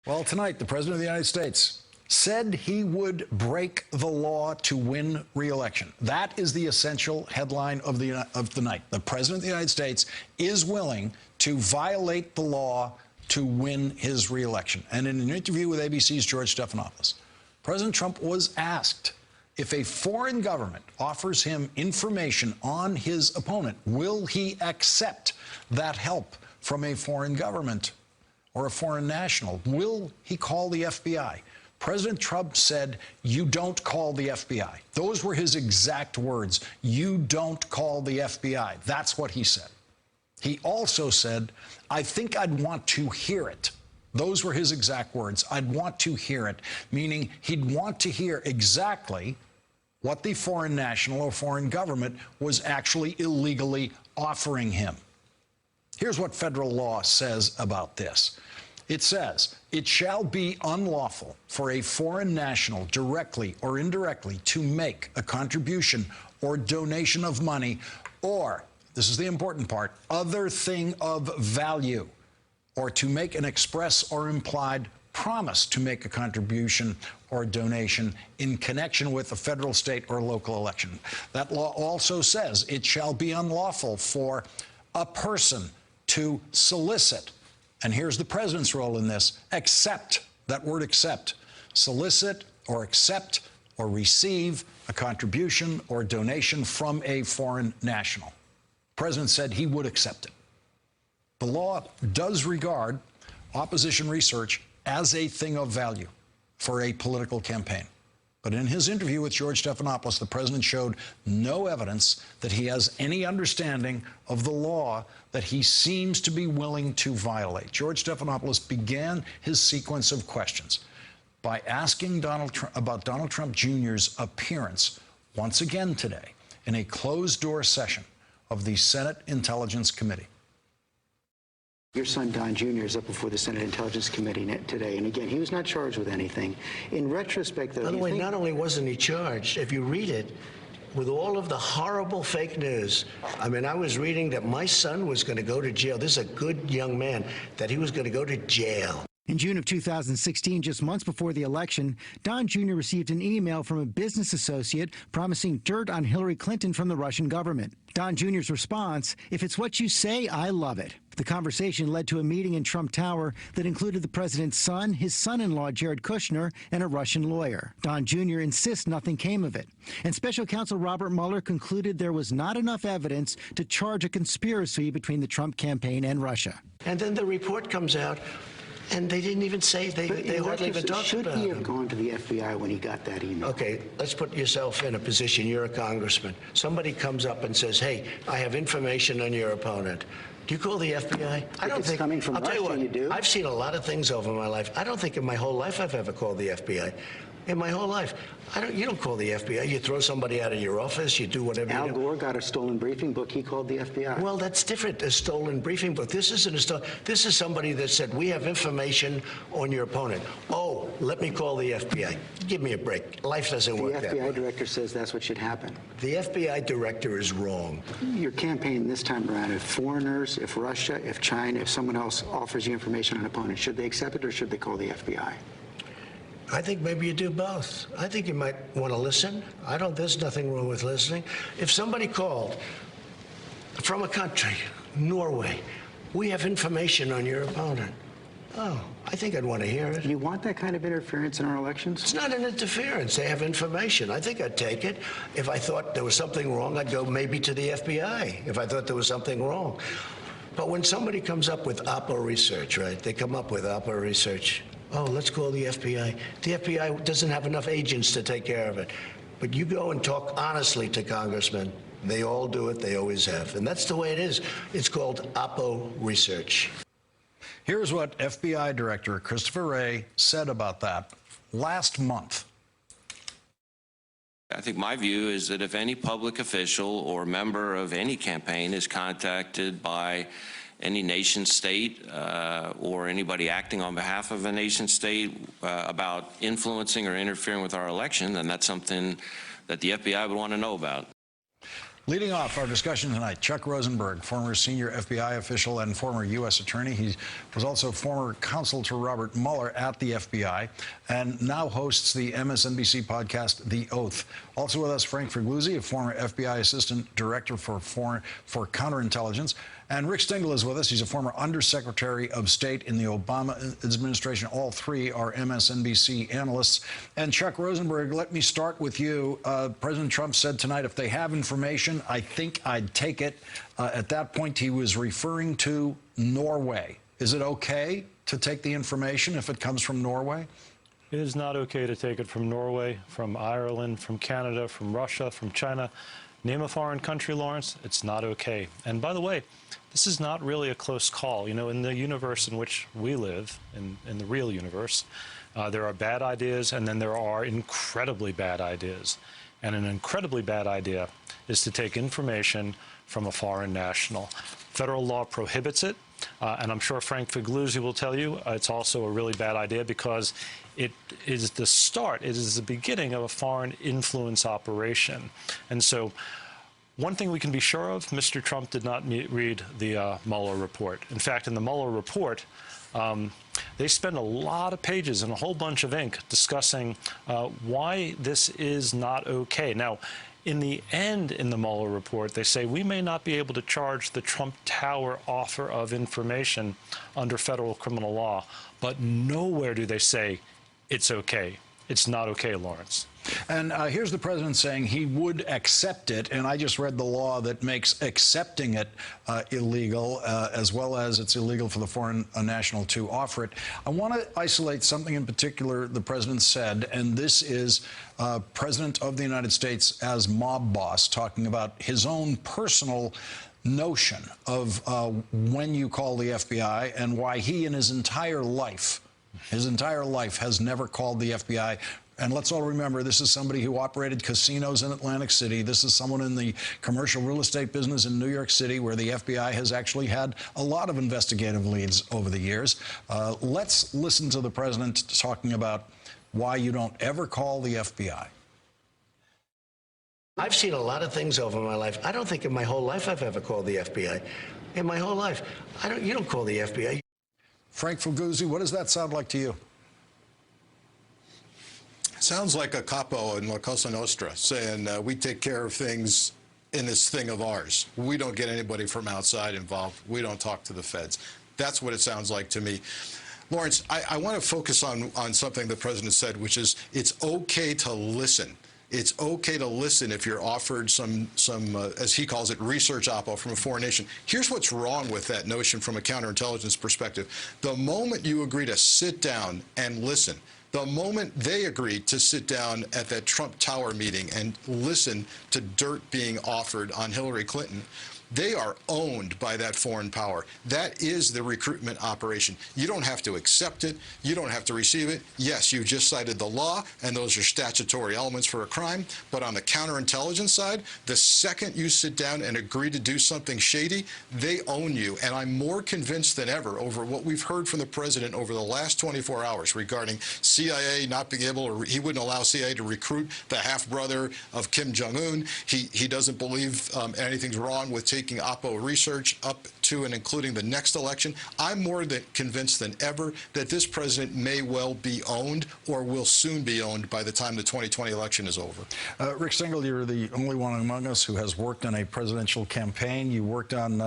Well, tonight, the President of the United States said he would break the law to win re-election. That is the essential headline of the night. The President of the United States is willing to violate the law to win his re-election. And in an interview with ABC's George Stephanopoulos, President Trump was asked if a foreign government offers him information on his opponent, will he accept that help from a foreign government or a foreign national? Will he call the FBI? President Trump said, "You don't call the FBI." Those were his exact words. "You don't call the FBI." That's what he said. He also said, "I think I'd want to hear it." Those were his exact words. "I'd want to hear it," meaning he'd want to hear exactly what the foreign national or foreign government was actually illegally offering him. Here's what federal law says about this. It says, it shall be unlawful for a foreign national directly or indirectly to make a contribution or donation of money or, this is the important part, other thing of value, or to make an express or implied promise to make a contribution or donation in connection with a federal, state, or local election. That law also says it shall be unlawful for a person to solicit, and here's the president's role in this, accept, that word accept, solicit or accept or receive a contribution or donation from a foreign national. The president said he would accept it. The law does regard opposition research as a thing of value for a political campaign. But in his interview with George Stephanopoulos, the president showed no evidence that he has any understanding of the law that he seems to be willing to violate. George Stephanopoulos began his sequence of questions by asking Donald Trump about Donald Trump Jr.'s appearance once again today in a closed-door session of the Senate Intelligence Committee. Your son, Don Jr., is up before the Senate Intelligence Committee today, and again, he was not charged with anything. In retrospect, though, by the way, not only wasn't he charged, if you read it, with all of the horrible fake news, I mean, I was reading that my son was going to go to jail. This is a good young man, that he was going to go to jail. In June of 2016, just months before the election, Don Jr. received an email from a business associate promising dirt on Hillary Clinton from the Russian government. Don Jr.'s response, "If it's what you say, I love it." The conversation led to a meeting in Trump Tower that included the president's son, his son-in-law, Jared Kushner, and a Russian lawyer. Don Jr. insists nothing came of it. And special counsel Robert Mueller concluded there was not enough evidence to charge a conspiracy between the Trump campaign and Russia. And then the report comes out, and they didn't even say, they hardly even talked about it. Should he have gone to the FBI when he got that email? Okay, let's put yourself in a position. You're a congressman. Somebody comes up and says, "Hey, I have information on your opponent." Do you call the FBI? I don't think coming from Russia, you do. I've seen a lot of things over my life. I don't think in my whole life I've ever called the FBI. In my whole life, you don't call the FBI. You throw somebody out of your office. You do whatever. Al Gore got a stolen briefing book. He called the FBI. Well, that's different. A stolen briefing book. This isn't a stolen. This is somebody that said, "We have information on your opponent." Oh, let me call the FBI. Give me a break. Life doesn't work that way. The FBI director says that's what should happen. The FBI director is wrong. Your campaign this time around, if foreigners, if Russia, if China, if someone else offers you information on an opponent, should they accept it or should they call the FBI? I think maybe you do both. I think you might want to listen. There's nothing wrong with listening. If somebody called from a country, Norway, "We have information on your opponent." Oh, I think I'd want to hear it. You want that kind of interference in our elections? It's not an interference. They have information. I think I'd take it. If I thought there was something wrong, I'd go maybe to the FBI if I thought there was something wrong. But when somebody comes up with Oppo research, right? They come up with Oppo research. Oh, let's call the FBI. The FBI doesn't have enough agents to take care of it. But you go and talk honestly to congressmen. They all do it. They always have. And that's the way it is. It's called Oppo research. Here's what FBI Director Christopher Wray said about that last month. I think my view is that if any public official or member of any campaign is contacted by any nation state or anybody acting on behalf of a nation state about influencing or interfering with our election, then that's something that the FBI would want to know about. Leading off our discussion tonight, Chuck Rosenberg, former senior FBI official and former U.S. attorney. He was also former counsel to Robert Mueller at the FBI and now hosts the MSNBC podcast, The Oath. Also with us, Frank Figliuzzi, a former FBI assistant director for counterintelligence. And Rick Stengel is with us. He's a former undersecretary of state in the Obama administration. All three are MSNBC analysts. And Chuck Rosenberg, let me start with you. President Trump said tonight, if they have information, I think I'd take it. At that point, he was referring to Norway. Is it okay to take the information if it comes from Norway? It is not okay to take it from Norway, from Ireland, from Canada, from Russia, from China. Name a foreign country, Lawrence, it's not okay. And by the way, this is not really a close call. You know, in the universe in which we live, in the real universe, there are bad ideas and then there are incredibly bad ideas. And an incredibly bad idea is to take information from a foreign national. Federal law prohibits it, and I'm sure Frank Figliuzzi will tell you it's also a really bad idea because it is the start, it is the beginning of a foreign influence operation. And so one thing we can be sure of, Mr. Trump did not read the Mueller report. In fact, in the Mueller report, they spend a lot of pages and a whole bunch of ink discussing why this is not okay. Now, in the end, in the Mueller report, they say we may not be able to charge the Trump Tower offer of information under federal criminal law, but nowhere do they say it's okay. It's not okay, Lawrence. And here's the president saying he would accept it, and I just read the law that makes accepting it illegal, as well as it's illegal for the foreign national to offer it. I want to isolate something in particular the president said, and this is President of the United States as mob boss, talking about his own personal notion of when you call the FBI and why he in his entire life has never called the FBI. And let's all remember, this is somebody who operated casinos in Atlantic City. This is someone in the commercial real estate business in New York City, where the FBI has actually had a lot of investigative leads over the years. Let's listen to the president talking about why you don't ever call the FBI. I've seen a lot of things over my life. I don't think in my whole life I've ever called the FBI. In my whole life. You don't call the FBI. Frank Figliuzzi, what does that sound like to you? Sounds like a capo in La Cosa Nostra saying we take care of things in this thing of ours. We don't get anybody from outside involved. We don't talk to the feds. That's what it sounds like to me. Lawrence, I want to focus on something the president said, which is it's okay to listen. It's okay to listen if you're offered some as he calls it, research oppo from a foreign nation. Here's what's wrong with that notion from a counterintelligence perspective. The moment you agree to sit down and listen, the moment they agreed to sit down at that Trump Tower meeting and listen to dirt being offered on Hillary Clinton, they are owned by that foreign power. That is the recruitment operation. You don't have to accept it. You don't have to receive it. Yes, you just cited the law, and those are statutory elements for a crime. But on the counterintelligence side, the second you sit down and agree to do something shady, they own you. And I'm more convinced than ever over what we've heard from the president over the last 24 hours regarding CIA not being able to, he wouldn't allow CIA to recruit the half-brother of Kim Jong-un. He doesn't believe anything's wrong with taking oppo research up to and including the next election. I'm more than convinced than ever that this president may well be owned or will soon be owned by the time the 2020 election is over. Rick Stengel, you're the only one among us who has worked on a presidential campaign. You worked on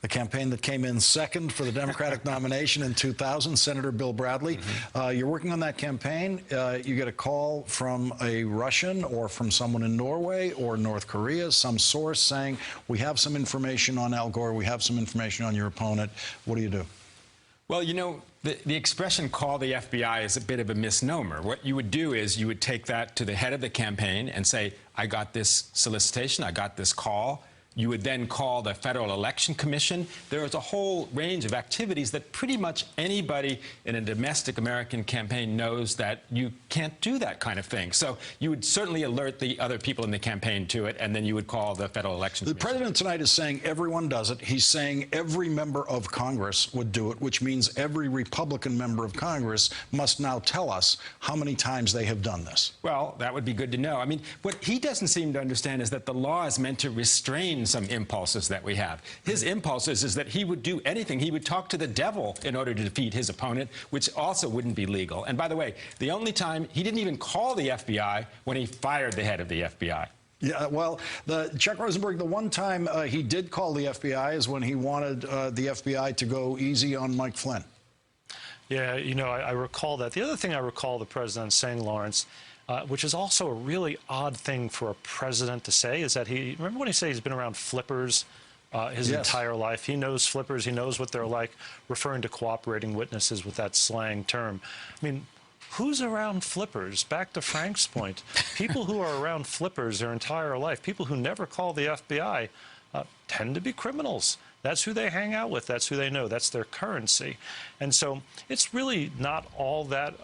the campaign that came in second for the Democratic nomination in 2000, Senator Bill Bradley. You're working on that campaign. You get a call from a Russian or from someone in Norway or North Korea, some source saying, we have some information on Al Gore, we have some information on your opponent. What do you do? Well, you know, the expression call the FBI is a bit of a misnomer. What you would do is you would take that to the head of the campaign and say, I got this solicitation, I got this call. You would then call the Federal Election Commission. There is a whole range of activities that pretty much anybody in a domestic American campaign knows that you can't do that kind of thing. So you would certainly alert the other people in the campaign to it, and then you would call the Federal Election Commission. The president tonight is saying everyone does it. He's saying every member of Congress would do it, which means every Republican member of Congress must now tell us how many times they have done this. Well, that would be good to know. I mean, what he doesn't seem to understand is that the law is meant to restrain some impulses that we have. His impulses is that he would do anything. He would talk to the devil in order to defeat his opponent, which also wouldn't be legal. And by the way, the only time he didn't even call the FBI when he fired the head of the FBI. Yeah, well, Chuck Rosenberg, the one time he did call the FBI is when he wanted the FBI to go easy on Mike Flynn. Yeah, you know, I recall that. The other thing I recall the president saying, Lawrence, which is also a really odd thing for a president to say, is that remember when he said he's been around flippers his entire life? He knows flippers, he knows what they're like, referring to cooperating witnesses with that slang term. I mean, who's around flippers? Back to Frank's point, people who are around flippers their entire life, people who never call the FBI, tend to be criminals. That's who they hang out with. That's who they know. That's their currency. And so it's really not all that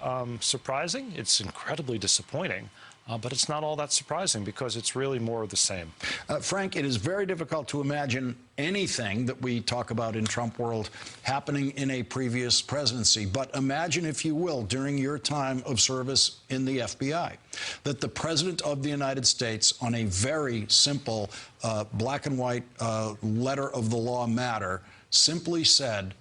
surprising. It's incredibly disappointing. But it's not all that surprising because it's really more of the same. Frank, it is very difficult to imagine anything that we talk about in Trump world happening in a previous presidency. But imagine, if you will, during your time of service in the FBI, that the President of the United States, on a very simple black and white letter of the law matter, simply said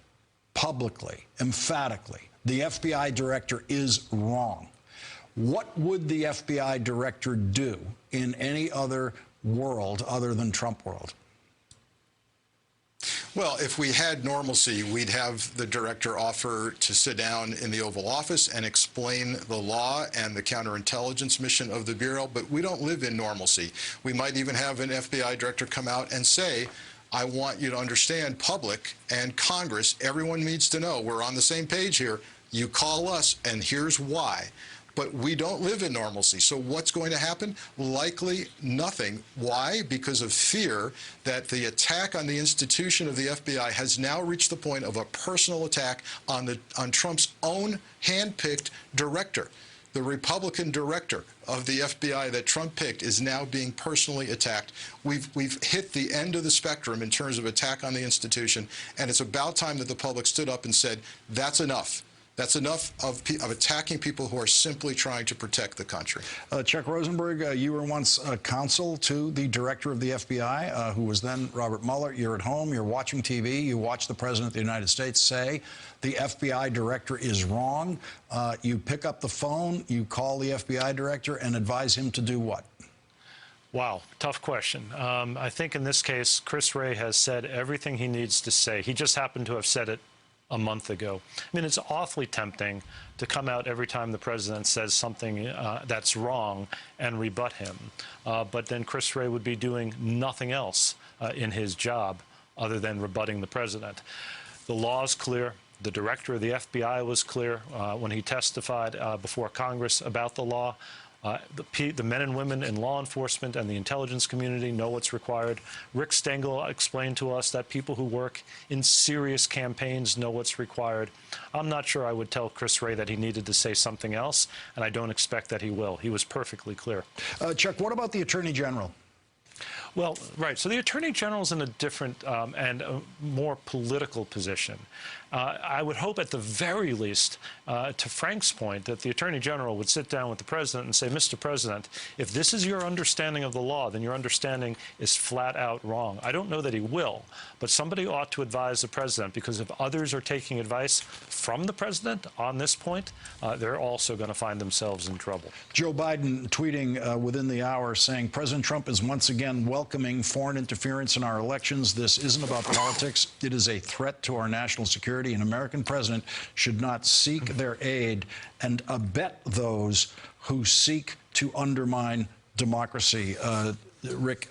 publicly, emphatically, the FBI director is wrong. What would the FBI director do in any other world other than Trump world? Well, if we had normalcy, we'd have the director offer to sit down in the Oval Office and explain the law and the counterintelligence mission of the Bureau, but we don't live in normalcy. We might even have an FBI director come out and say, I want you to understand, public and Congress, everyone needs to know we're on the same page here. You call us, and here's why. But we don't live in normalcy. So what's going to happen? Likely nothing. Why? Because of fear that the attack on the institution of the FBI has now reached the point of a personal attack on Trump's own hand-picked director. The Republican director of the FBI that Trump picked is now being personally attacked. We've hit the end of the spectrum in terms of attack on the institution, and it's about time that the public stood up and said, that's enough. That's enough of attacking people who are simply trying to protect the country. Chuck Rosenberg, you were once counsel to the director of the FBI, who was then Robert Mueller. You're at home, you're watching TV, you watch the President of the United States say the FBI director is wrong. You pick up the phone, you call the FBI director and advise him to do what? Wow, tough question. I think in this case, Chris Wray has said everything he needs to say. He just happened to have said it a month ago. I mean, it's awfully tempting to come out every time the president says something that's wrong and rebut him. But then Chris Wray would be doing nothing else in his job other than rebutting the president. The law is clear. The director of the FBI was clear when he testified before Congress about the law. The men and women in law enforcement and the intelligence community know what's required. Rick Stengel explained to us that people who work in serious campaigns know what's required. I'm not sure I would tell Chris Wray that he needed to say something else, and I don't expect that he will. He was perfectly clear. Chuck, what about the Attorney General? Well, right. So the Attorney General is in a different and a more political position. I would hope at the very least, to Frank's point, that the Attorney General would sit down with the President and say, Mr. President, if this is your understanding of the law, then your understanding is flat out wrong. I don't know that he will, but somebody ought to advise the President, because if others are taking advice from the President on this point, they're also going to find themselves in trouble. Joe Biden tweeting within the hour saying, President Trump is once again welcoming foreign interference in our elections. This isn't about politics. It is a threat to our national security. An American president should not seek their aid and abet those who seek to undermine democracy. Rick,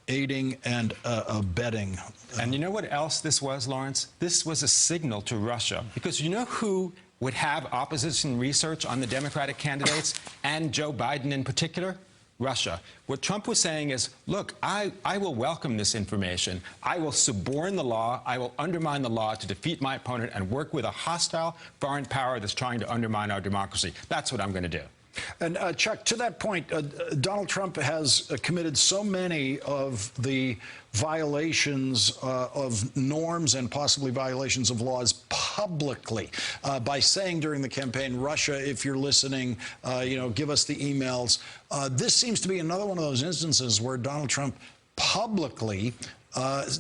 aiding and abetting. And you know what else this was, Lawrence? This was a signal to Russia, because you know who would have opposition research on the Democratic candidates and Joe Biden in particular? Russia. What Trump was saying is, look, I will welcome this information. I will suborn the law. I will undermine the law to defeat my opponent and work with a hostile foreign power that's trying to undermine our democracy. That's what I'm going to do. And Chuck, to that point, Donald Trump has committed so many of the violations of norms and possibly violations of laws publicly by saying during the campaign, Russia, if you're listening, give us the emails. This seems to be another one of those instances where Donald Trump publicly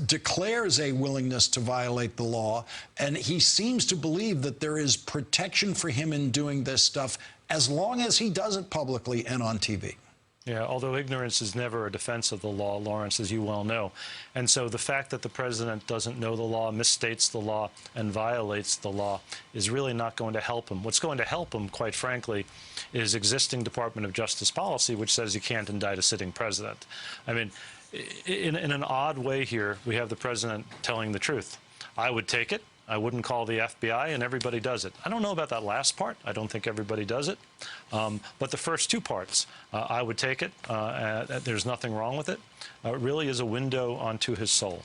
declares a willingness to violate the law, and he seems to believe that there is protection for him in doing this stuff as long as he does it publicly and on TV. Yeah, although ignorance is never a defense of the law, Lawrence, as you well know. And so the fact that the president doesn't know the law, misstates the law, and violates the law is really not going to help him. What's going to help him, quite frankly, is existing Department of Justice policy, which says you can't indict a sitting president. I mean, in an odd way here, we have the president telling the truth. I would take it. I wouldn't call the FBI, and everybody does it. I don't know about that last part. I don't think everybody does it. But the first two parts, I would take it. There's nothing wrong with it. It really is a window onto his soul.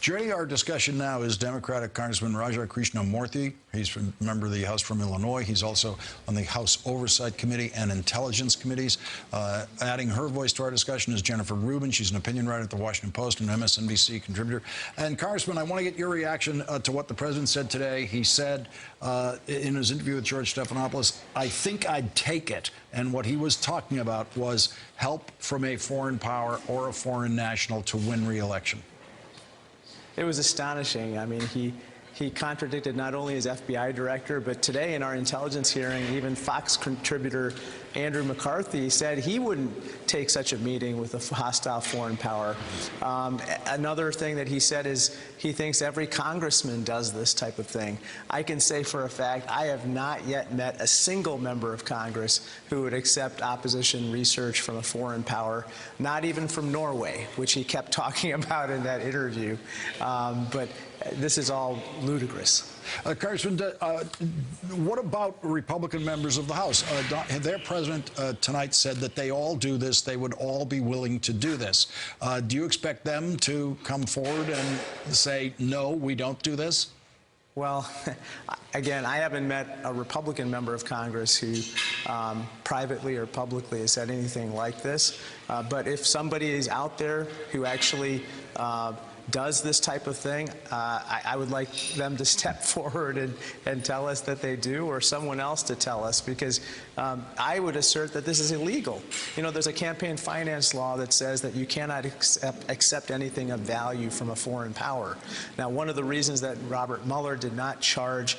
Joining our discussion now is Democratic Congressman Raja Krishnamurthy. He's a member of the House from Illinois. He's also on the House Oversight Committee and Intelligence Committees. Adding her voice to our discussion is Jennifer Rubin. She's an opinion writer at the Washington Post and MSNBC contributor. And Congressman, I want to get your reaction to what the president said today. He said in his interview with George Stephanopoulos, I think I'd take it. And what he was talking about was help from a foreign power or a foreign national to win re-election. It was astonishing. I mean, he contradicted not only his FBI director, but today in our intelligence hearing, even Fox contributor Andrew McCarthy said he wouldn't take such a meeting with a hostile foreign power. Another thing that he said is he thinks every congressman does this type of thing. I can say for a fact I have not yet met a single member of Congress who would accept opposition research from a foreign power, not even from Norway, which he kept talking about in that interview. But this is all ludicrous. Congressman, what about Republican members of the House? Their president tonight said that they all do this. They would all be willing to do this. Do you expect them to come forward and say, no, we don't do this? Well, again, I haven't met a Republican member of Congress who privately or publicly has said anything like this. But if somebody is out there who actually does this type of thing, I would like them to step forward and tell us that they do, or someone else to tell us, because I would assert that this is illegal. You know, there's a campaign finance law that says that you cannot accept anything of value from a foreign power. Now, one of the reasons that Robert Mueller did not charge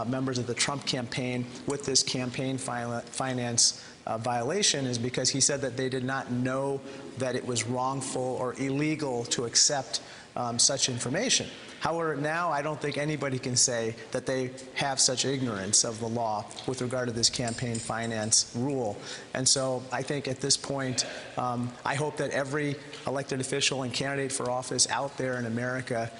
members of the Trump campaign with this campaign finance violation is because he said that they did not know that it was wrongful or illegal to accept such information. However, now I don't think anybody can say that they have such ignorance of the law with regard to this campaign finance rule. And so I think at this point, I hope that every elected official and candidate for office out there in America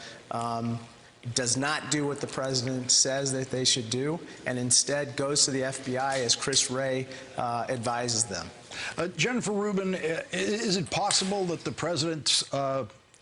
does not do what the president says that they should do, and instead goes to the FBI as Chris Wray advises them. Jennifer Rubin, is it possible that the president's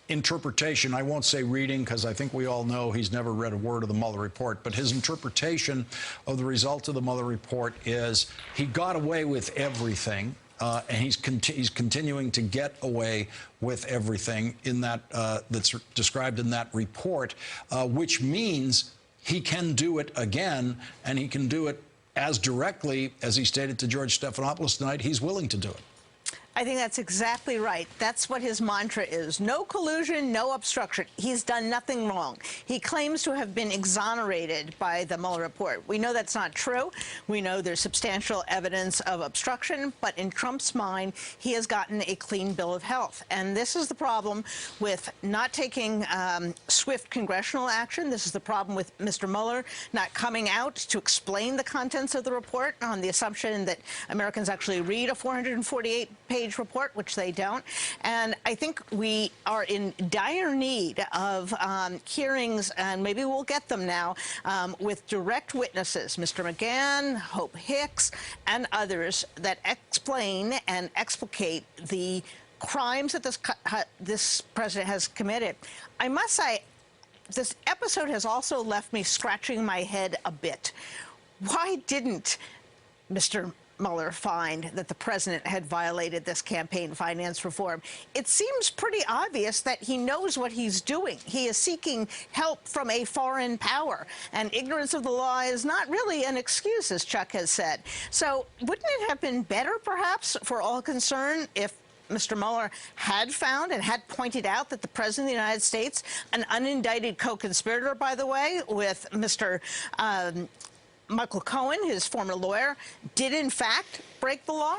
interpretation, I won't say reading because I think we all know he's never read a word of the Mueller report, but his interpretation of the results of the Mueller report is he got away with everything, and he's continuing to get away with everything in that that's described in that report, which means he can do it again, and he can do it as directly as he stated to George Stephanopoulos tonight. He's willing to do it. I think that's exactly right. That's what his mantra is. No collusion, no obstruction. He's done nothing wrong. He claims to have been exonerated by the Mueller report. We know that's not true. We know there's substantial evidence of obstruction, but in Trump's mind, he has gotten a clean bill of health. And this is the problem with not taking swift congressional action. This is the problem with Mr. Mueller not coming out to explain the contents of the report on the assumption that Americans actually read a 448-page 100-page report, which they don't. And I think we are in dire need of hearings, and maybe we'll get them now, with direct witnesses, Mr. McGahn, Hope Hicks, and others that explain and explicate the crimes that this president has committed. I must say, this episode has also left me scratching my head a bit. Why didn't Mr. Mueller find that the president had violated this campaign finance reform? It seems pretty obvious that he knows what he's doing. He is seeking help from a foreign power, and ignorance of the law is not really an excuse, as Chuck has said. So wouldn't it have been better, perhaps, for all concerned if Mr. Mueller had found and had pointed out that the President of the United States, an unindicted co-conspirator, by the way, with Mr. Michael Cohen, his former lawyer, did in fact break the law?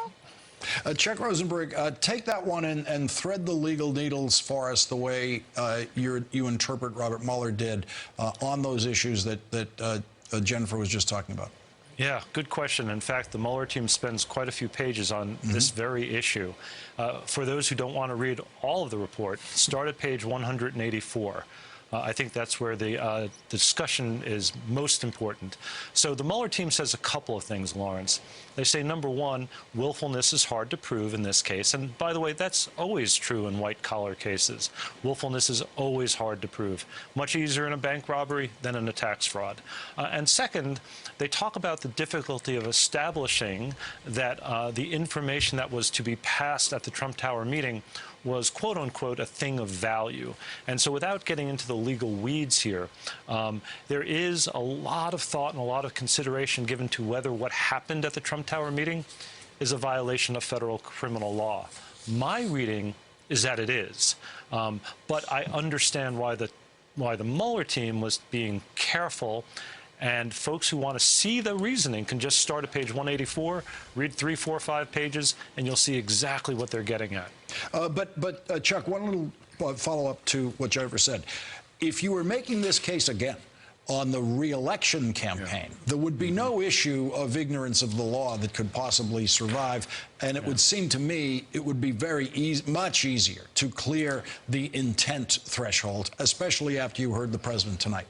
Chuck Rosenberg, take that one and thread the legal needles for us the way you interpret Robert Mueller did on those issues that Jennifer was just talking about. Yeah, good question. In fact, the Mueller team spends quite a few pages on this very issue. For those who don't want to read all of the report, start at page 184. I think that's where the discussion is most important. So the Mueller team says a couple of things, Lawrence. They say, number one, willfulness is hard to prove in this case. And by the way, that's always true in white-collar cases. Willfulness is always hard to prove. Much easier in a bank robbery than in a tax fraud. And second, they talk about the difficulty of establishing that the information that was to be passed at the Trump Tower meeting was, quote unquote, a thing of value. And so without getting into the legal weeds here, there is a lot of thought and a lot of consideration given to whether what happened at the Trump Tower meeting is a violation of federal criminal law. My reading is that it is. But I understand why the Mueller team was being careful. And folks who want to see the reasoning can just start at page 184, read 3, 4, 5 pages, and you'll see exactly what they're getting at. But Chuck, one little follow-up to what Jennifer said. If you were making this case again on the re-election campaign, there would be no issue of ignorance of the law that could possibly survive, and it would seem to me it would be much easier to clear the intent threshold, especially after you heard the president tonight.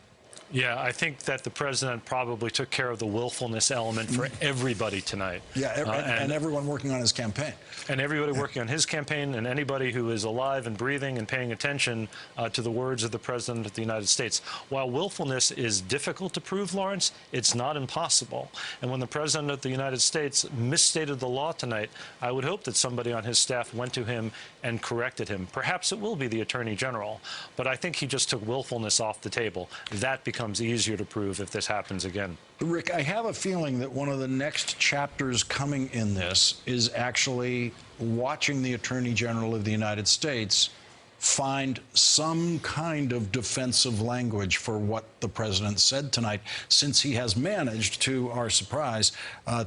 Yeah, I think that the president probably took care of the willfulness element for everybody tonight. Yeah, and everyone working on his campaign. And everybody working on his campaign, and anybody who is alive and breathing and paying attention to the words of the President of the United States. While willfulness is difficult to prove, Lawrence, it's not impossible. And when the President of the United States misstated the law tonight, I would hope that somebody on his staff went to him and corrected him. Perhaps it will be the Attorney General, but I think he just took willfulness off the table. That becomes easier to prove if this happens again. Rick, I have a feeling that one of the next chapters coming in this is actually watching the Attorney General of the United States find some kind of defensive language for what the president said tonight, since he has managed, to our surprise,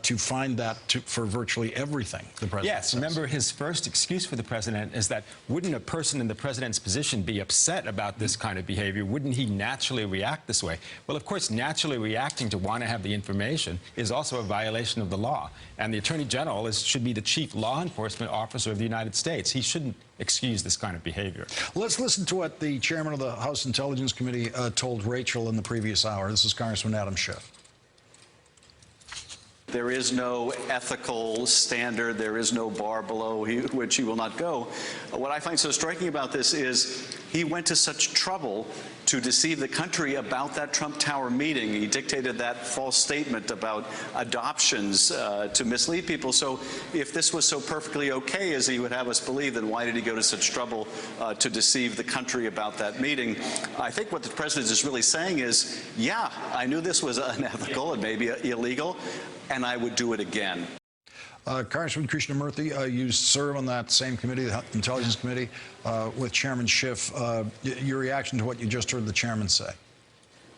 to find that for virtually everything the president Yes, says. remember his first excuse for the president is that wouldn't a person in the president's position be upset about this kind of behavior? Wouldn't he naturally react this way? Well, of course, naturally reacting to want to have the information is also a violation of the law. And the Attorney General should be the chief law enforcement officer of the United States. He shouldn't excuse this kind of behavior. Let's listen to what the chairman of the House Intelligence Committee told Rachel in the previous hour. This is Congressman Adam Schiff. There is no ethical standard. There is no bar below which he will not go. What I find so striking about this is he went to such trouble to deceive the country about that Trump Tower meeting. He dictated that false statement about adoptions to mislead people. So if this was so perfectly okay as he would have us believe, then why did he go to such trouble to deceive the country about that meeting? I think what the president is really saying is, yeah, I knew this was unethical and maybe illegal, and I would do it again. Congressman Krishnamurthy, you serve on that same committee, the Intelligence Committee, with Chairman Schiff. Your reaction to what you just heard the chairman say?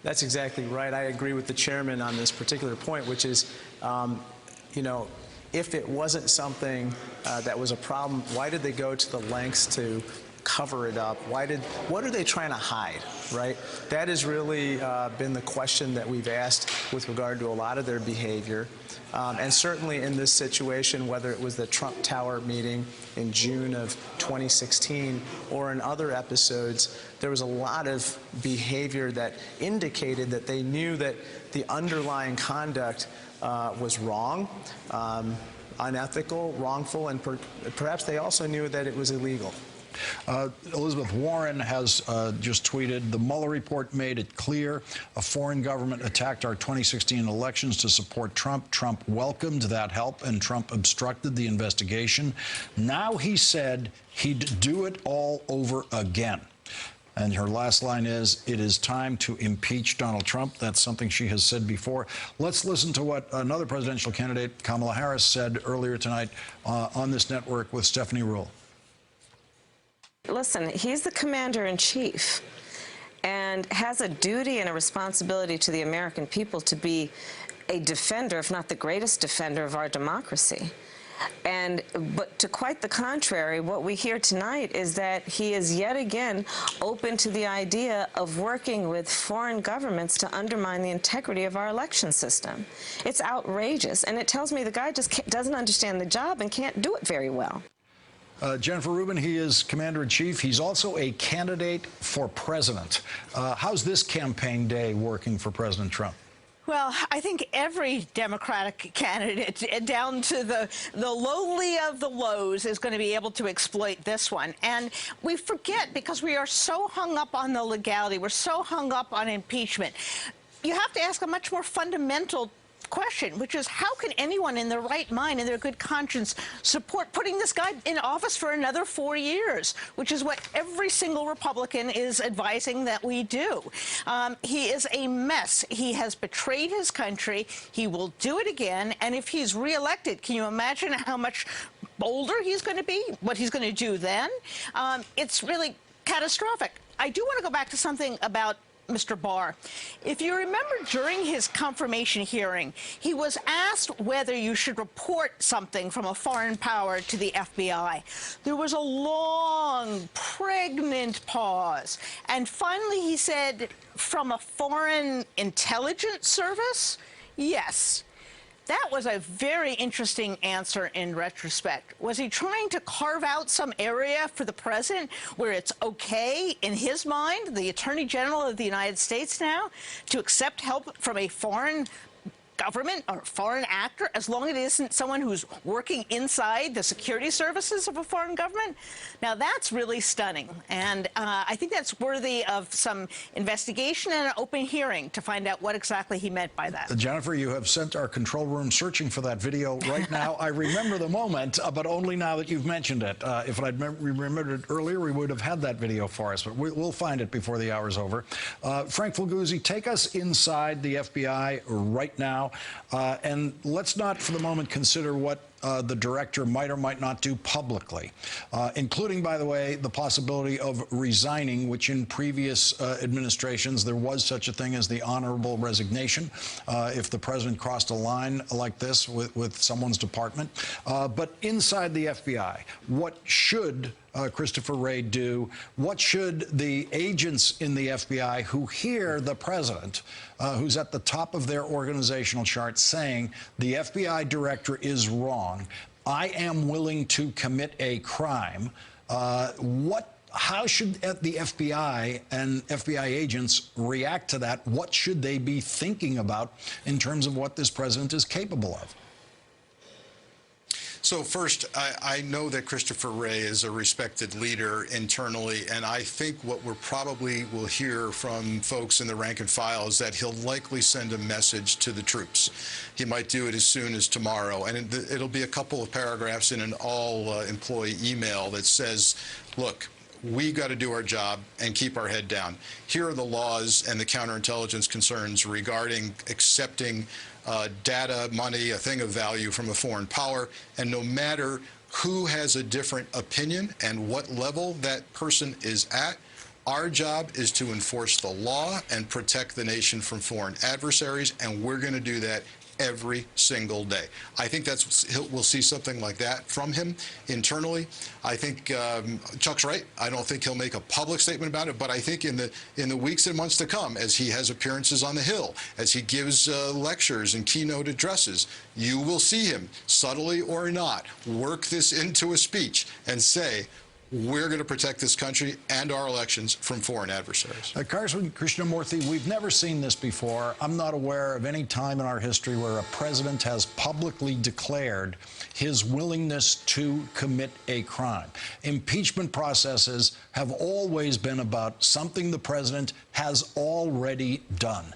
That's exactly right. I agree with the chairman on this particular point, which is, you know, if it wasn't something that was a problem, why did they go to the lengths to cover it up? What are they trying to hide, right? That has really been the question that we've asked with regard to a lot of their behavior. And certainly in this situation, whether it was the Trump Tower meeting in June of 2016 or in other episodes, there was a lot of behavior that indicated that they knew that the underlying conduct was wrong, unethical, wrongful, and perhaps they also knew that it was illegal. Elizabeth Warren has just tweeted, the Mueller report made it clear a foreign government attacked our 2016 elections to support Trump. Trump welcomed that help, and Trump obstructed the investigation. Now he said he'd do it all over again. And her last line is, it is time to impeach Donald Trump. That's something she has said before. Let's listen to what another presidential candidate, Kamala Harris, said earlier tonight on this network with Stephanie Ruhle. Listen, he's the commander-in-chief and has a duty and a responsibility to the American people to be a defender, if not the greatest defender of our democracy. But to quite the contrary, what we hear tonight is that he is yet again open to the idea of working with foreign governments to undermine the integrity of our election system. It's outrageous, and it tells me the guy just doesn't understand the job and can't do it very well. Jennifer Rubin, he is commander-in-chief. He's also a candidate for president. How's this campaign day working for President Trump? Well, I think every Democratic candidate, down to the lowly of the lows, is going to be able to exploit this one. And we forget, because we are so hung up on the legality, we're so hung up on impeachment. You have to ask a much more fundamental question, which is, how can anyone in their right mind and their good conscience support putting this guy in office for another 4 years, which is what every single Republican is advising that we do. He is a mess. He has betrayed his country. He will do it again. And if he's reelected, can you imagine how much bolder he's going to be, what he's going to do then? It's really catastrophic. I do want to go back to something about Mr. Barr. If you remember, during his confirmation hearing, he was asked whether you should report something from a foreign power to the FBI. There was a long, pregnant pause. And finally he said, from a foreign intelligence service? Yes. That was a very interesting answer in retrospect. Was he trying to carve out some area for the president where it's okay, in his mind, the Attorney General of the United States now, to accept help from a foreign government or foreign actor, as long as it isn't someone who's working inside the security services of a foreign government? Now, that's really stunning. And I think that's worthy of some investigation and an open hearing to find out what exactly he meant by that. Jennifer, you have sent our control room searching for that video right now. I remember the moment, but only now that you've mentioned it. If I'd remembered it earlier, we would have had that video for us, but we'll find it before the hour's over. Frank Fulguzzi, take us inside the FBI right now. And let's not for the moment consider what the director might or might not do publicly, including, by the way, the possibility of resigning, which in previous administrations there was such a thing as the honorable resignation if the president crossed a line like this with someone's department. But inside the FBI, what should Christopher Wray do? What should the agents in the FBI who hear the president, who's at the top of their organizational chart, saying the FBI director is wrong, I am willing to commit a crime, how should the FBI and FBI agents react to that? What should they be thinking about in terms of what this president is capable of? So first, I know that Christopher Wray is a respected leader internally, and I think what we're probably will hear from folks in the rank and file is that he'll likely send a message to the troops. He might do it as soon as tomorrow, and it'll be a couple of paragraphs in an all-employee email that says, look, we got to do our job and keep our head down. Here are the laws and the counterintelligence concerns regarding accepting data, money, a thing of value from a foreign power, and no matter who has a different opinion and what level that person is at, our job is to enforce the law and protect the nation from foreign adversaries, and we're going to do that every single day. I think we'll see something like that from him internally. I think Chuck's right. I don't think he'll make a public statement about it, but I think in the weeks and months to come, as he has appearances on the Hill, as he gives lectures and keynote addresses, you will see him, subtly or not, work this into a speech and say, we're going to protect this country and our elections from foreign adversaries. Congressman Krishnamurthy, we've never seen this before. I'm not aware of any time in our history where a president has publicly declared his willingness to commit a crime. Impeachment processes have always been about something the president has already done.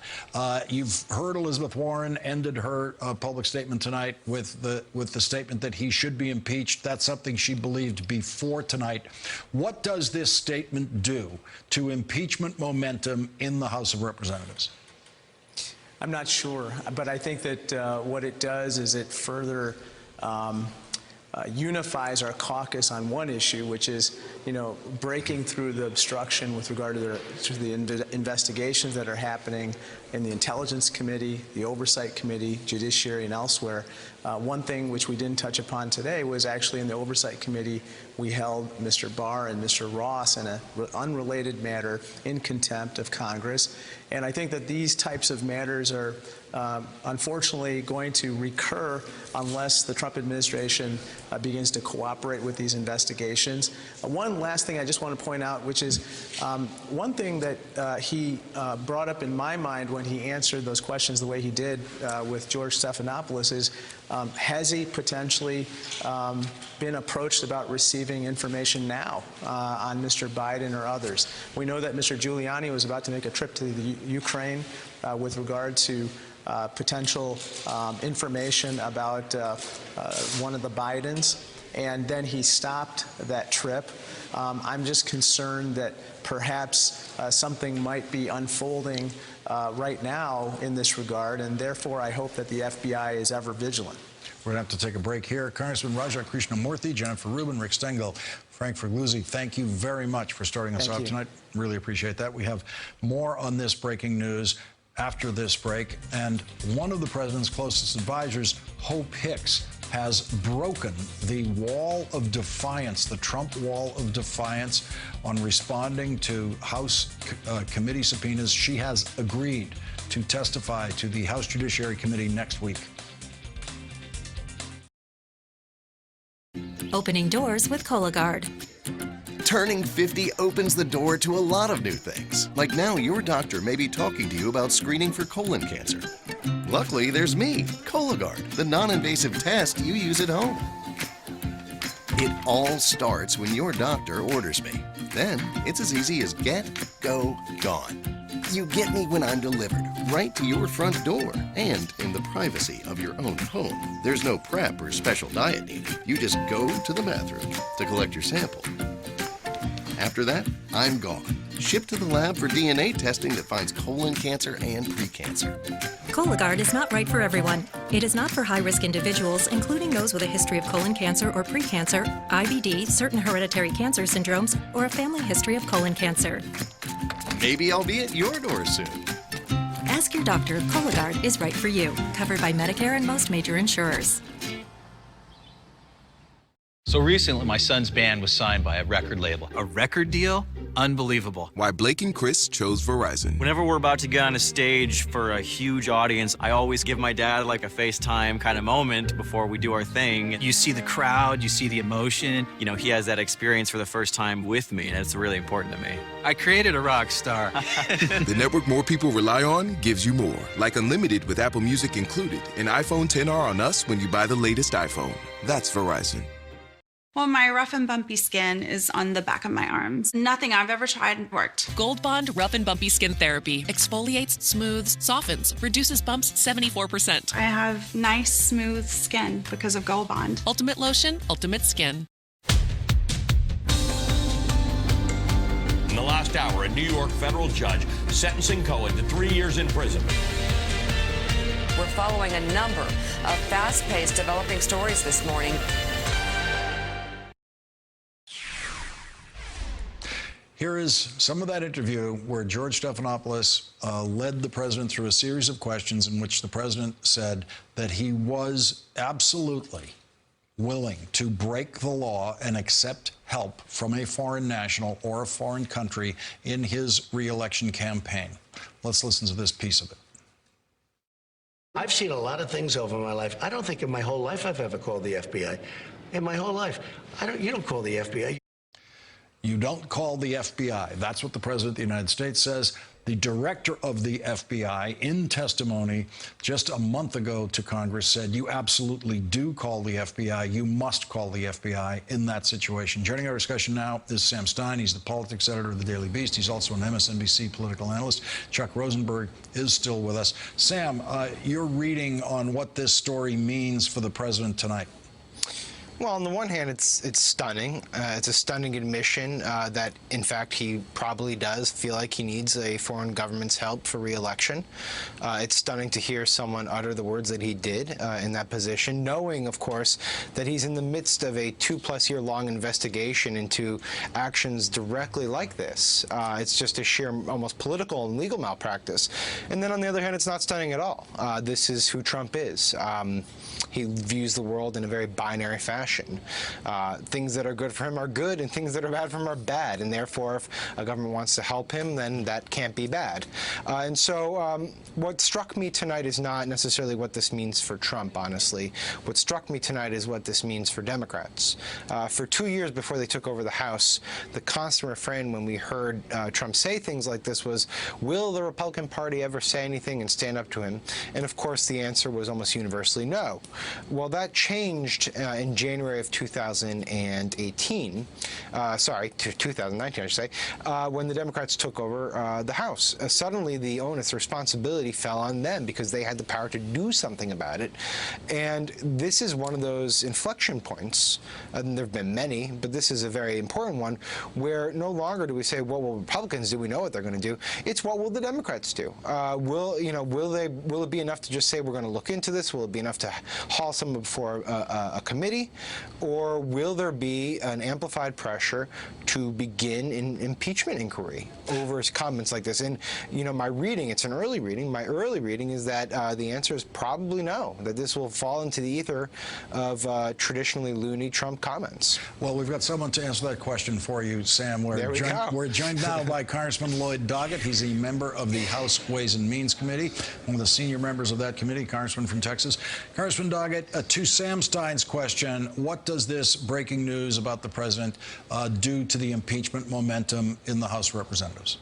You've heard Elizabeth Warren ended her public statement tonight with the statement that he should be impeached. That's something she believed before tonight. What does this statement do to impeachment momentum in the House of Representatives? I'm not sure, but I think that what it does is it further unifies our caucus on one issue, which is, breaking through the obstruction with regard to the investigations that are happening in the Intelligence Committee, the Oversight Committee, Judiciary, and elsewhere. One thing which we didn't touch upon today was actually in the Oversight Committee, we held Mr. Barr and Mr. Ross in an unrelated matter in contempt of Congress. And I think that these types of matters are unfortunately going to recur unless the Trump administration begins to cooperate with these investigations. One last thing I just want to point out, which is one thing that he brought up in my mind when he answered those questions the way he did with George Stephanopoulos is, has he potentially been approached about receiving information now on Mr. Biden or others? We know that Mr. Giuliani was about to make a trip to the Ukraine with regard to potential information about one of the Bidens, and then he stopped that trip. I'm just concerned that perhaps something might be unfolding right now in this regard, and therefore I hope that the FBI is ever vigilant. We're going to have to take a break here. Congressman Raja Krishnamurthy, Jennifer Rubin, Rick Stengel, Frank Figliuzzi, thank you very much for starting us off tonight. Really appreciate that. We have more on this breaking news after this break. And one of the president's closest advisors, Hope Hicks, has broken the wall of defiance, the Trump wall of defiance, on responding to House committee subpoenas. She has agreed to testify to the House Judiciary Committee next week. Opening doors with Cologuard. Turning 50 opens the door to a lot of new things. Like now, your doctor may be talking to you about screening for colon cancer. Luckily, there's me, Cologuard, the non-invasive test you use at home. It all starts when your doctor orders me. Then, it's as easy as get, go, gone. You get me when I'm delivered, right to your front door, and in the privacy of your own home. There's no prep or special diet needed. You just go to the bathroom to collect your sample. After that, I'm gone. Shipped to the lab for DNA testing that finds colon cancer and precancer. Cologuard is not right for everyone. It is not for high-risk individuals, including those with a history of colon cancer or precancer, IBD, certain hereditary cancer syndromes, or a family history of colon cancer. Maybe I'll be at your door soon. Ask your doctor if Cologuard is right for you. Covered by Medicare and most major insurers. So recently, my son's band was signed by a record label. A record deal? Unbelievable. Why Blake and Chris chose Verizon. Whenever we're about to get on a stage for a huge audience, I always give my dad like a FaceTime kind of moment before we do our thing. You see the crowd, you see the emotion. You know, he has that experience for the first time with me, and it's really important to me. I created a rock star. The network more people rely on gives you more. Like unlimited with Apple Music included. An iPhone XR on us when you buy the latest iPhone. That's Verizon. Well, my rough and bumpy skin is on the back of my arms. Nothing I've ever tried worked. Gold Bond Rough and Bumpy Skin Therapy exfoliates, smooths, softens, reduces bumps 74%. I have nice, smooth skin because of Gold Bond. Ultimate Lotion, Ultimate Skin. In the last hour, a New York federal judge sentencing Cohen to 3 years in prison. We're following a number of fast-paced developing stories this morning. Here is some of that interview where George Stephanopoulos led the president through a series of questions in which the president said that he was absolutely willing to break the law and accept help from a foreign national or a foreign country in his re-election campaign. Let's listen to this piece of it. I've seen a lot of things over my life. I don't think in my whole life I've ever called the FBI. In my whole life, you don't call the FBI. You don't call the FBI. That's what the President of the United States says. The director of the FBI, in testimony just a month ago to Congress, said you absolutely do call the FBI. You must call the FBI in that situation. Joining our discussion now is Sam Stein. He's the politics editor of the Daily Beast. He's also an MSNBC political analyst. Chuck Rosenberg is still with us. Sam, your reading on what this story means for the president tonight. Well, on the one hand, it's stunning. It's a stunning admission that, in fact, he probably does feel like he needs a foreign government's help for re-election. It's stunning to hear someone utter the words that he did in that position, knowing, of course, that he's in the midst of a 2-plus-year-long investigation into actions directly like this. It's just a sheer, almost political and legal malpractice. And then, on the other hand, it's not stunning at all. This is who Trump is. He views the world in a very binary fashion. Things that are good for him are good, and things that are bad for him are bad. And therefore, if a government wants to help him, then that can't be bad. And so what struck me tonight is not necessarily what this means for Trump, honestly. What struck me tonight is what this means for Democrats. For 2 years before they took over the House, the constant refrain when we heard Trump say things like this was, will the Republican Party ever say anything and stand up to him? And of course, the answer was almost universally no. Well, that changed in January of 2018, sorry, 2019, I should say, when the Democrats took over the House. Suddenly, the onus, the responsibility fell on them because they had the power to do something about it. And this is one of those inflection points, and there have been many, but this is a very important one, where no longer do we say, well, what Republicans do, we know what they're going to do. It's what will the Democrats do? Will it be enough to just say we're going to look into this? Will it be enough to haul someone before a committee? Or will there be an amplified pressure to begin an impeachment inquiry over his comments like this? And, my reading, it's an early reading. My early reading is that the answer is probably no, that this will fall into the ether of traditionally loony Trump comments. Well, we've got someone to answer that question for you, Sam. We're joined now by Congressman Lloyd Doggett. He's a member of the House Ways and Means Committee, one of the senior members of that committee, Congressman from Texas. Congressman Doggett, to Sam Stein's question, what does this breaking news about the president do to the impeachment momentum in the House of Representatives?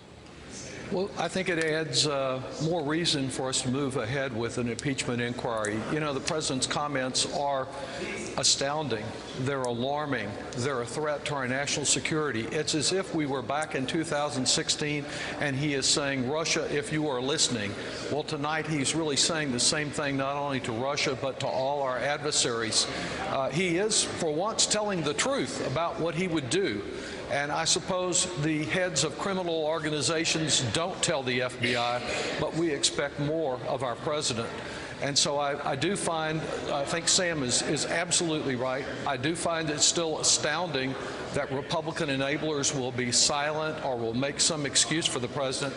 Well, I think it adds more reason for us to move ahead with an impeachment inquiry. The president's comments are astounding. They're alarming. They're a threat to our national security. It's as if we were back in 2016 and he is saying, Russia, if you are listening. Well, tonight he's really saying the same thing not only to Russia but to all our adversaries. He is, for once, telling the truth about what he would do. And I suppose the heads of criminal organizations don't tell the FBI, but we expect more of our president. And so I think Sam is absolutely right. I do find it still astounding that Republican enablers will be silent or will make some excuse for the president.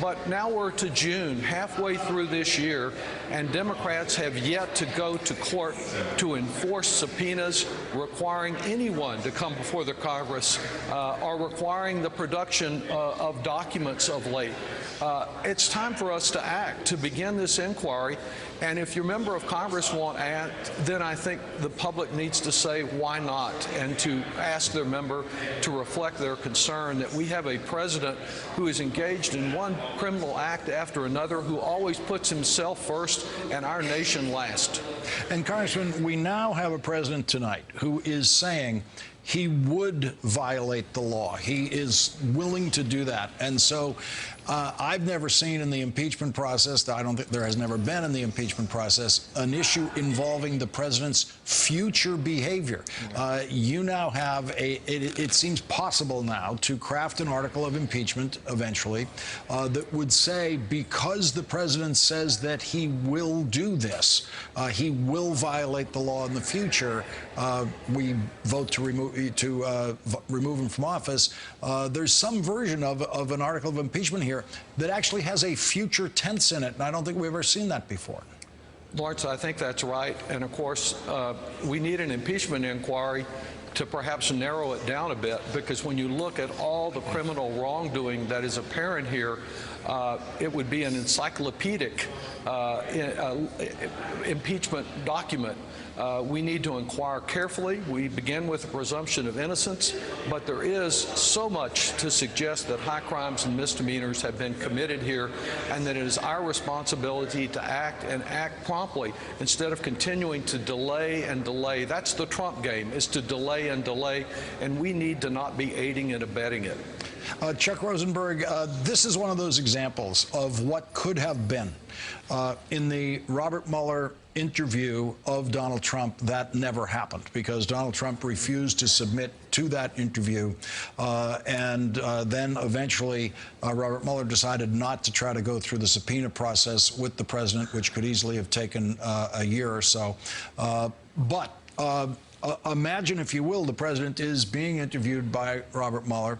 But now we're to June, halfway through this year, and Democrats have yet to go to court to enforce subpoenas requiring anyone to come before the Congress or requiring the production of documents of late. It's time for us to act, to begin this inquiry. And if your member of Congress won't act, then I think the public needs to say why not, and to ask their member to reflect their concern that we have a president who is engaged in one criminal act after another, who always puts himself first and our nation last. And Congressman, we now have a president tonight who is saying he would violate the law. He is willing to do that. And so I've never seen in the impeachment process, I don't think there has never been in the impeachment process, an issue involving the president's future behavior. You now have it seems possible now to craft an article of impeachment eventually that would say, because the president says that he will do this, he will violate the law in the future, we vote to remove him from office, there's some version of an article of impeachment here that actually has a future tense in it, and I don't think we've ever seen that before. Lawrence, I think that's right. And of course, we need an impeachment inquiry to perhaps narrow it down a bit, because when you look at all the criminal wrongdoing that is apparent here, it would be an encyclopedic impeachment document. We need to inquire carefully. We begin with a presumption of innocence, but there is so much to suggest that high crimes and misdemeanors have been committed here, and that it is our responsibility to act, and act promptly, instead of continuing to delay and delay. That's the Trump game, is to delay and delay, and we need to not be aiding and abetting it. Chuck Rosenberg, this is one of those examples of what could have been. In the Robert Mueller interview of Donald Trump, that never happened because Donald Trump refused to submit to that interview. And then eventually Robert Mueller decided not to try to go through the subpoena process with the president, which could easily have taken a year or so. Imagine, if you will, the president is being interviewed by Robert Mueller,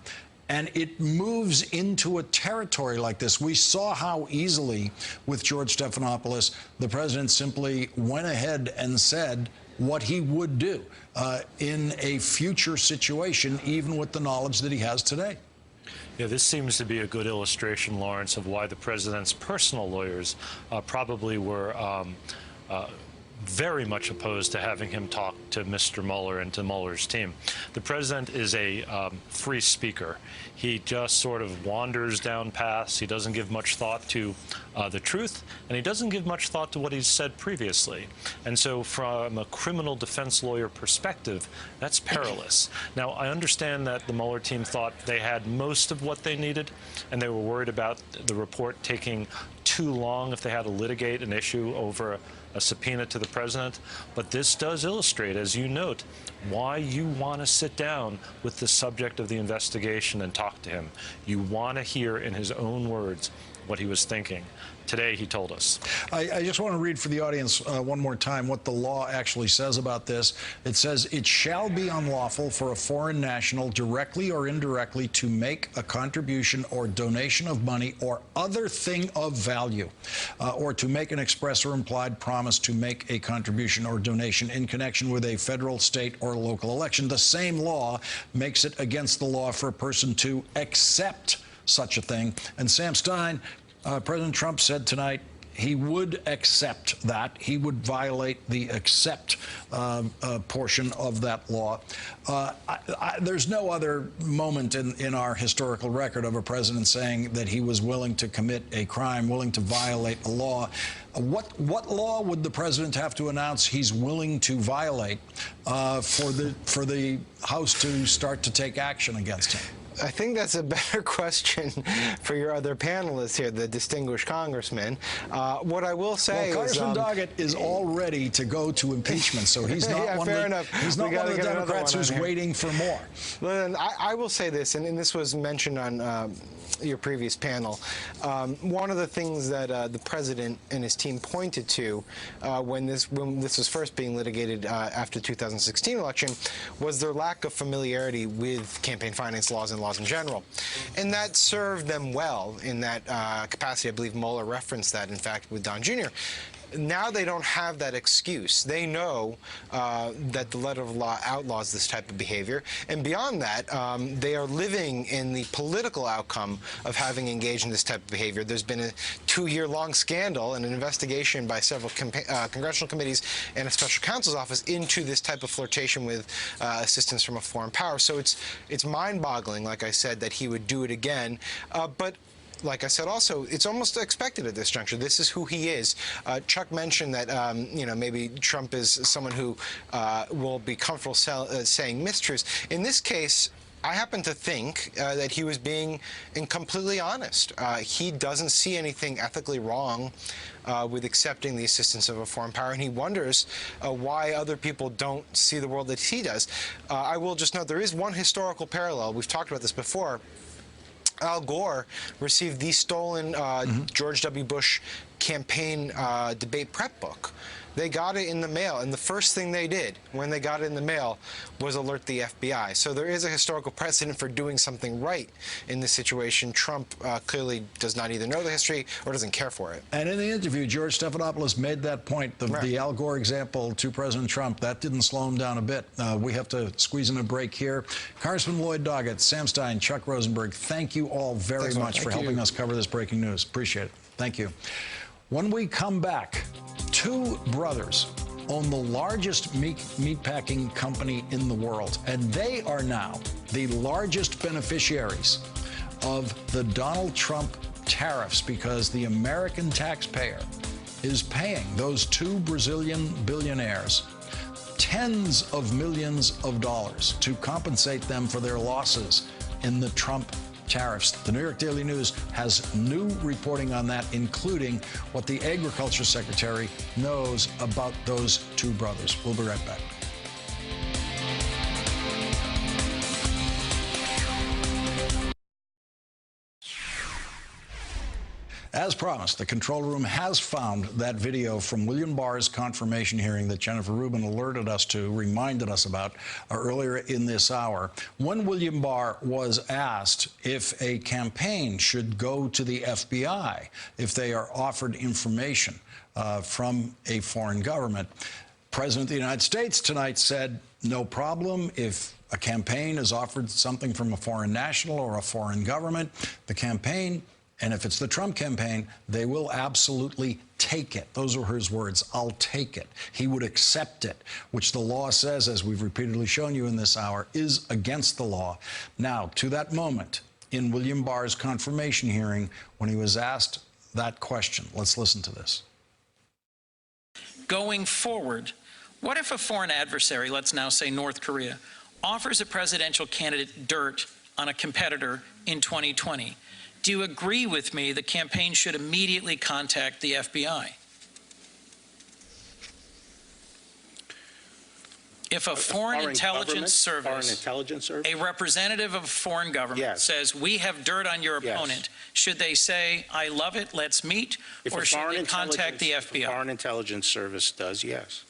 and it moves into a territory like this. We saw how easily, with George Stephanopoulos, the president simply went ahead and said what he would do in a future situation, even with the knowledge that he has today. Yeah, this seems to be a good illustration, Lawrence, of why the president's personal lawyers probably were very much opposed to having him talk to Mr. Mueller and to Mueller's team. The president is a free speaker. He just sort of wanders down paths. He doesn't give much thought to the truth, and he doesn't give much thought to what he's said previously. And so from a criminal defense lawyer perspective, that's perilous. Now, I understand that the Mueller team thought they had most of what they needed, and they were worried about the report taking too long if they had to litigate an issue over a subpoena to the president. But this does illustrate, as you note, why you want to sit down with the subject of the investigation and talk to him. You want to hear in his own words what he was thinking. Today, he told us. I just want to read for the audience one more time what the law actually says about this. It says, it shall be unlawful for a foreign national directly or indirectly to make a contribution or donation of money or other thing of value, or to make an express or implied promise to make a contribution or donation in connection with a federal, state, or local election. The same law makes it against the law for a person to accept such a thing. And Sam Stein, President Trump said tonight he would accept that. He would violate the accept portion of that law. There's no other moment in our historical record of a president saying that he was willing to commit a crime, willing to violate a law. What law would the president have to announce he's willing to violate for the House to start to take action against him? I think that's a better question for your other panelists here, the distinguished congressman. What I will say is... Congressman Doggett is all ready to go to impeachment, so he's not one of the Democrats who's waiting for more. Well, I will say this, and this was mentioned on your previous panel. One of the things that the president and his team pointed to when this was first being litigated after the 2016 election was their lack of familiarity with campaign finance laws and laws in general. And that served them well in that capacity. I believe Mueller referenced that, in fact, with Don Jr. Now they don't have that excuse. They know that the letter of law outlaws this type of behavior. And beyond that, they are living in the political outcome of having engaged in this type of behavior. There's been a 2-year-long scandal and an investigation by several congressional committees and a special counsel's office into this type of flirtation with assistance from a foreign power. So it's mind-boggling, like I said, that he would do it again. But like I said, also, it's almost expected at this juncture. This is who he is. Chuck mentioned that, maybe Trump is someone who will be comfortable saying mistruths. In this case, I happen to think that he was being completely honest. He doesn't see anything ethically wrong with accepting the assistance of a foreign power, and he wonders why other people don't see the world that he does. I will just note there is one historical parallel. We've talked about this before. Al Gore received the stolen George W. Bush campaign debate prep book. They got it in the mail, and the first thing they did when they got it in the mail was alert the FBI. So there is a historical precedent for doing something right in this situation. Trump clearly does not either know the history or doesn't care for it. And in the interview, George Stephanopoulos made that point. The Al Gore example to President Trump, that didn't slow him down a bit. We have to squeeze in a break here. Congressman Lloyd Doggett, Sam Stein, Chuck Rosenberg, thank you all very much for helping us cover this breaking news. Appreciate it. Thank you. When we come back, two brothers own the largest meatpacking company in the world, and they are now the largest beneficiaries of the Donald Trump tariffs because the American taxpayer is paying those two Brazilian billionaires tens of millions of dollars to compensate them for their losses in the Trump tariffs. The New York Daily News has new reporting on that, including what the Agriculture Secretary knows about those two brothers. We'll be right back. As promised, the control room has found that video from William Barr's confirmation hearing that Jennifer Rubin alerted us to, reminded us about earlier in this hour. When William Barr was asked if a campaign should go to the FBI if they are offered information from a foreign government, President of the United States tonight said, no problem. If a campaign is offered something from a foreign national or a foreign government, the campaign, and if it's the Trump campaign, they will absolutely take it. Those are his words. I'll take it. He would accept it, which the law says, as we've repeatedly shown you in this hour, is against the law. Now, to that moment in William Barr's confirmation hearing when he was asked that question, let's listen to this. Going forward, what if a foreign adversary, let's now say North Korea, offers a presidential candidate dirt on a competitor in 2020? Do you agree with me the campaign should immediately contact the FBI? If a foreign intelligence service, a representative of a foreign government says, we have dirt on your opponent, should they say, I love it, let's meet, or should they contact the FBI? If a foreign intelligence service does, yes.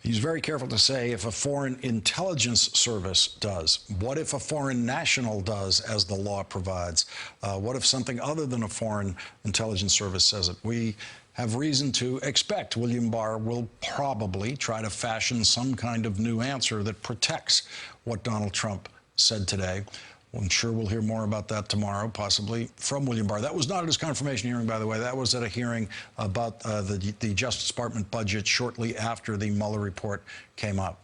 He's very careful to say if a foreign intelligence service does. What if a foreign national does, as the law provides? What if something other than a foreign intelligence service says it? We have reason to expect William Barr will probably try to fashion some kind of new answer that protects what Donald Trump said today. I'm sure we'll hear more about that tomorrow, possibly from William Barr. That was not at his confirmation hearing, by the way. That was at a hearing about the Justice Department budget shortly after the Mueller report came out.